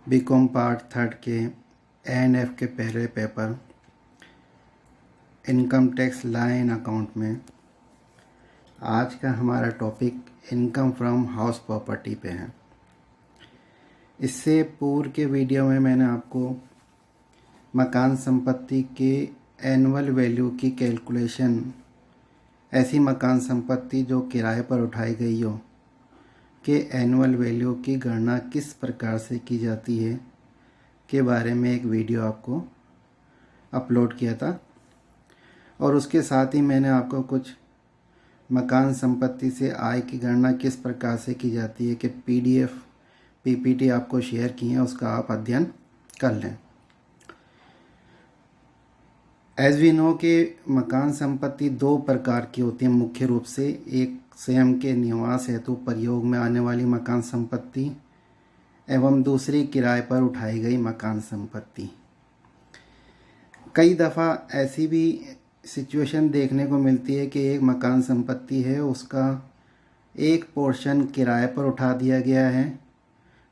BCom part third के ANF के पहले paper income tax line account में आज का हमारा topic income from house property पे है। इससे पूर्व के वीडियो में मैंने आपको मकान संपत्ति के एनुअल वैल्यू की कैलकुलेशन, ऐसी मकान संपत्ति जो किराए पर उठाई गई हो के एनुअल वैल्यू की गणना किस प्रकार से की जाती है के बारे में एक वीडियो आपको अपलोड किया था। और उसके साथ ही मैंने आपको कुछ मकान संपत्ति से आय की गणना किस प्रकार से की जाती है कि पीडीएफ पीपीटी आपको शेयर की है, उसका आप अध्ययन कर लें। एज वी नो कि मकान संपत्ति दो प्रकार की होती है मुख्य रूप से, एक स्वयं के निवास हेतु प्रयोग में आने वाली मकान संपत्ति एवं दूसरी किराए पर उठाई गई मकान संपत्ति। कई दफ़ा ऐसी भी सिचुएशन देखने को मिलती है कि एक मकान संपत्ति है, उसका एक पोर्शन किराए पर उठा दिया गया है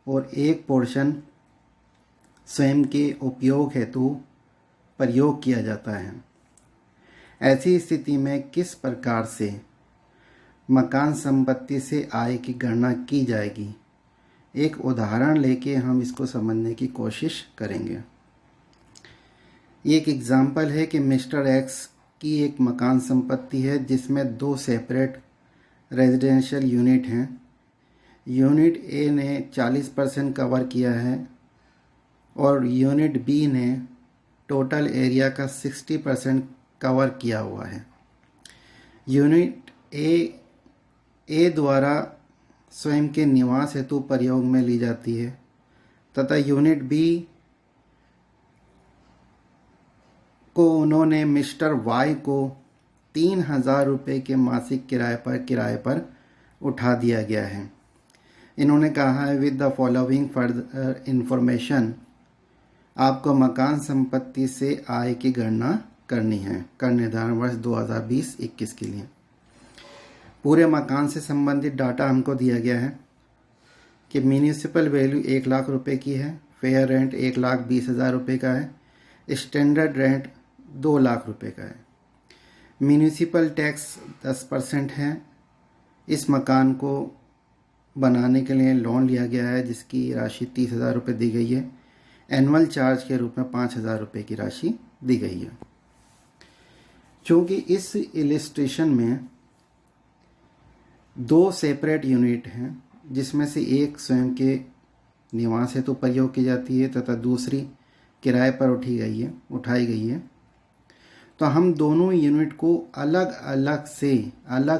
और एक पोर्शन स्वयं के उपयोग हेतु प्रयोग किया जाता है। ऐसी स्थिति में किस प्रकार से मकान संपत्ति से आय की गणना की जाएगी, एक उदाहरण लेके हम इसको समझने की कोशिश करेंगे। एक एग्जाम्पल है कि मिस्टर एक्स की एक मकान संपत्ति है जिसमें दो सेपरेट रेजिडेंशियल यूनिट हैं। यूनिट ए ने 40% कवर किया है और यूनिट बी ने टोटल एरिया का 60% कवर किया हुआ है। यूनिट ए द्वारा स्वयं के निवास हेतु प्रयोग में ली जाती है तथा यूनिट बी को उन्होंने मिस्टर वाई को 3,000 रुपये के मासिक किराए पर उठा दिया गया है। इन्होंने कहा है with the following further information, आपको मकान संपत्ति से आय की गणना करनी है कर निर्धारण वर्ष 2020-21 के लिए। पूरे मकान से संबंधित डाटा हमको दिया गया है कि म्यूनिसिपल वैल्यू 1 लाख रुपए की है, फेयर रेंट 1,20,000 रुपये का है, स्टैंडर्ड रेंट 2 लाख रुपए का है, म्यूनिसिपल टैक्स 10% है। इस मकान को बनाने के लिए लोन लिया गया है जिसकी राशि 30,000 रुपये दी गई है। एनुअल चार्ज के रूप में 5,000 रुपये की राशि दी गई है। चूँकि इस इलिस्ट्रेशन में दो सेपरेट यूनिट हैं जिसमें से एक स्वयं के निवास हेतु प्रयोग की जाती है तथा दूसरी किराए पर उठाई गई है, तो हम दोनों यूनिट को अलग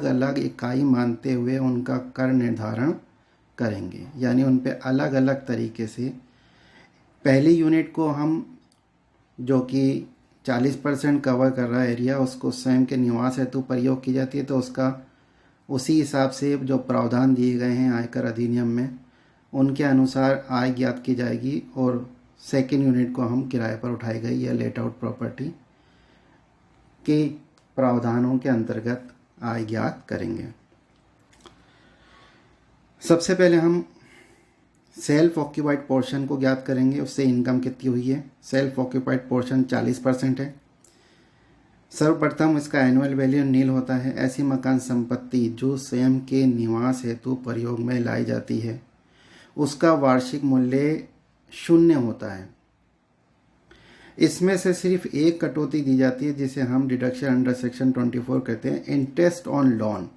अलग इकाई मानते हुए उनका कर निर्धारण करेंगे। यानी उन पे अलग अलग तरीके से पहली यूनिट को हम, जो कि 40% कवर कर रहा है एरिया, उसको स्वयं के निवास हेतु प्रयोग की जाती है, तो उसका उसी हिसाब से जो प्रावधान दिए गए हैं आयकर अधिनियम में उनके अनुसार आय ज्ञात की जाएगी। और सेकेंड यूनिट को हम किराए पर उठाई गई या लेट आउट प्रॉपर्टी के प्रावधानों के अंतर्गत आय ज्ञात करेंगे। सबसे पहले हम सेल्फ ऑक्यूपाइड पोर्शन को ज्ञात करेंगे, उससे इनकम कितनी हुई है। सेल्फ ऑक्यूपाइड पोर्शन 40% है। सर्वप्रथम इसका एनुअल वैल्यू नील होता है। ऐसी मकान संपत्ति जो स्वयं के निवास हेतु प्रयोग में लाई जाती है उसका वार्षिक मूल्य 0 होता है। इसमें से सिर्फ एक कटौती दी जाती है जिसे हम डिडक्शन अंडर सेक्शन 24 कहते हैं, इंटरेस्ट ऑन लोन।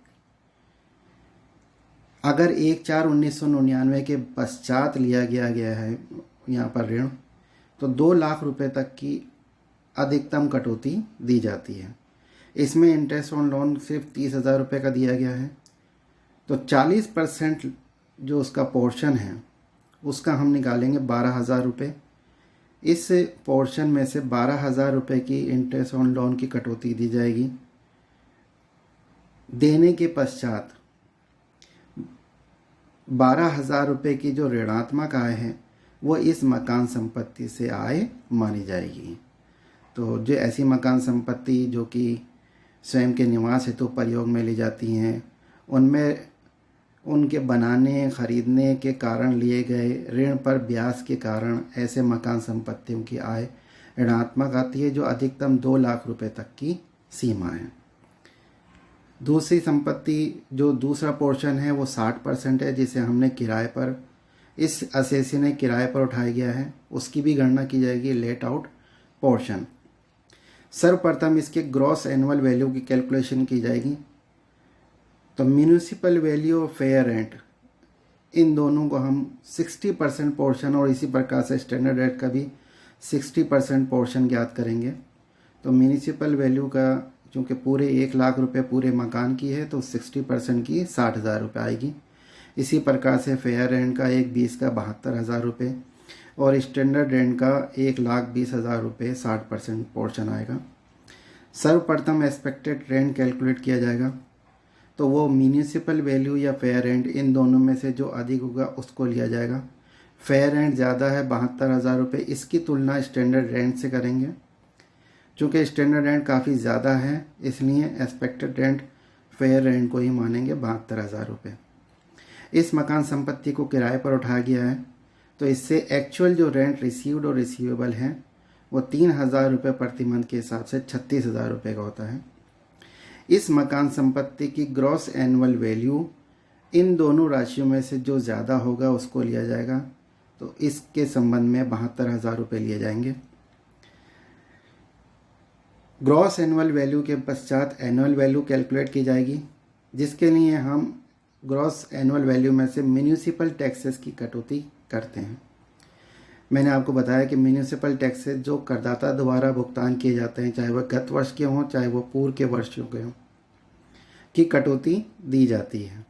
अगर 1/4/1999 के पश्चात लिया गया है यहाँ पर ऋण, तो 2 लाख रुपए तक की अधिकतम कटौती दी जाती है। इसमें इंटरेस्ट ऑन लोन सिर्फ 30,000 रुपये का दिया गया है। तो 40% जो उसका पोर्शन है उसका हम निकालेंगे 12,000 रुपये। इस पोर्शन में से 12,000 रुपये की इंटरेस्ट ऑन लोन की कटौती दी जाएगी। देने के पश्चात 12,000 रुपये की जो ऋणात्मक आय है वो इस मकान संपत्ति से आय मानी जाएगी। तो जो ऐसी मकान संपत्ति जो कि स्वयं के निवास हेतु प्रयोग में ली जाती हैं उनमें उनके बनाने खरीदने के कारण लिए गए ऋण पर ब्याज के कारण ऐसे मकान संपत्तियों की आय ऋणात्मक आती है, जो अधिकतम 2 लाख रुपए तक की सीमा है। दूसरी संपत्ति जो दूसरा पोर्शन है वो 60% है, जिसे हमने किराए पर, इस असेसी ने किराए पर उठाया गया है, उसकी भी गणना की जाएगी लेट आउट पोर्शन। सर्वप्रथम इसके ग्रॉस एनुअल वैल्यू की कैलकुलेशन की जाएगी। तो म्यूनिसिपल वैल्यू और फेयर रेंट, इन दोनों को हम 60% पोर्शन और इसी प्रकार से स्टैंडर्ड रेट का भी 60% पोर्शन ज्ञात करेंगे। तो म्यूनिसिपल वैल्यू का चूँकि पूरे 1 लाख रुपए पूरे मकान की है, तो 60% की 60,000 रुपये आएगी। इसी प्रकार से फेयर रेंट का 1/20 का 72,000 रुपये और स्टैंडर्ड रेंट का 1,20,000 रुपये 60% पोर्शन आएगा। सर्वप्रथम एक्सपेक्टेड रेंट कैलकुलेट किया जाएगा, तो वो म्यूनिसिपल वैल्यू या फेयर रेंट, इन दोनों में से जो अधिक होगा उसको लिया जाएगा। फेयर रेंट ज़्यादा है 72,000 रुपये, इसकी तुलना स्टैंडर्ड रेंट से करेंगे। चूँकि स्टैंडर्ड रेंट काफ़ी ज़्यादा है, इसलिए एक्सपेक्टेड रेंट फेयर रेंट को ही मानेंगे 72,000 रुपये। इस मकान संपत्ति को किराए पर उठाया गया है, तो इससे एक्चुअल जो रेंट रिसीव्ड और रिसीवेबल है वो 3,000 रुपये प्रति मंथ के हिसाब से 36,000 रुपये का होता है। इस मकान संपत्ति की ग्रॉस एनुअल वैल्यू, इन दोनों राशियों में से जो ज़्यादा होगा उसको लिया जाएगा, तो इसके संबंध में 72,000 रुपये लिए जाएंगे। ग्रॉस एनुअल वैल्यू के पश्चात एनुअल वैल्यू कैलकुलेट की जाएगी, जिसके लिए हम ग्रॉस एनुअल वैल्यू में से म्यूनिसिपल टैक्सेस की कटौती करते हैं। मैंने आपको बताया कि म्यूनिसिपल टैक्सेस जो करदाता द्वारा भुगतान किए जाते हैं, चाहे वह गत वर्ष के हों चाहे वह पूर्व के वर्षों के हों, की कटौती दी जाती है।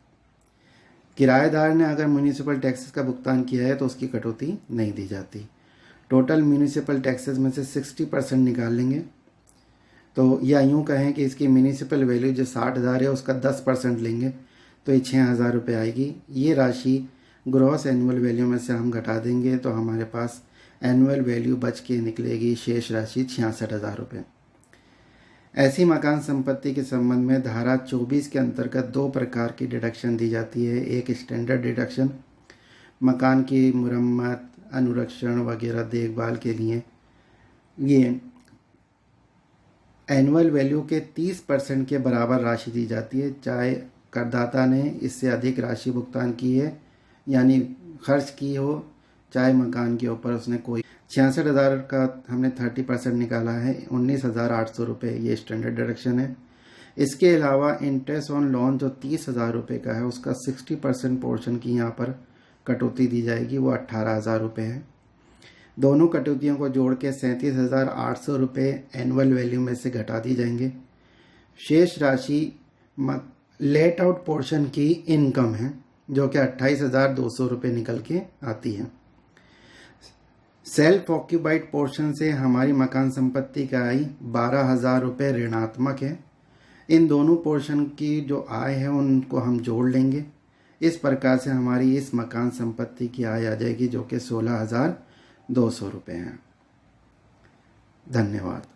किराएदार ने अगर म्यूनिसिपल टैक्सेस का भुगतान किया है तो उसकी कटौती नहीं दी जाती। टोटल म्यूनिसिपल टैक्सेस में से 60% निकाल लेंगे, तो या यूँ कहें कि इसकी म्यूनिसिपल वैल्यू जो 60,000 है उसका 10% लेंगे, तो ये 6,000 रुपये आएगी। ये राशि ग्रॉस एनुअल वैल्यू में से हम घटा देंगे, तो हमारे पास एनुअल वैल्यू बच के निकलेगी शेष राशि 66,000 रुपये। ऐसी मकान संपत्ति के संबंध में धारा 24 के अंतर्गत 2 प्रकार की डिडक्शन दी जाती है। एक स्टैंडर्ड डिडक्शन, मकान की मुरम्मत, अनुरक्षण वगैरह देखभाल के लिए ये एनुअल वैल्यू के 30% के बराबर राशि दी जाती है, चाहे करदाता ने इससे अधिक राशि भुगतान की है यानी खर्च की हो, चाहे मकान के ऊपर उसने कोई 66,000 का हमने 30% निकाला है, 19,800 रुपये ये स्टैंडर्ड डिडक्शन है। इसके अलावा इंटरेस्ट ऑन लोन जो 30,000 रुपये का है उसका 60% पोर्शन की यहाँ पर कटौती दी जाएगी, वो 18,000 रुपये है। दोनों कटौतियों को जोड़ के 37,800 रुपये एनुअल वैल्यू में से घटा दी जाएंगे। शेष राशि लेट आउट पोर्शन की इनकम है, जो कि 28,200 रुपये निकल के आती है। सेल्फ ऑक्यूपाइड पोर्शन से हमारी मकान संपत्ति की आय 12,000 रुपये ऋणात्मक है। इन दोनों पोर्शन की जो आय है उनको हम जोड़ लेंगे। इस प्रकार से हमारी इस मकान संपत्ति की आय आ जाएगी, जो कि 16,200 रुपये है। धन्यवाद।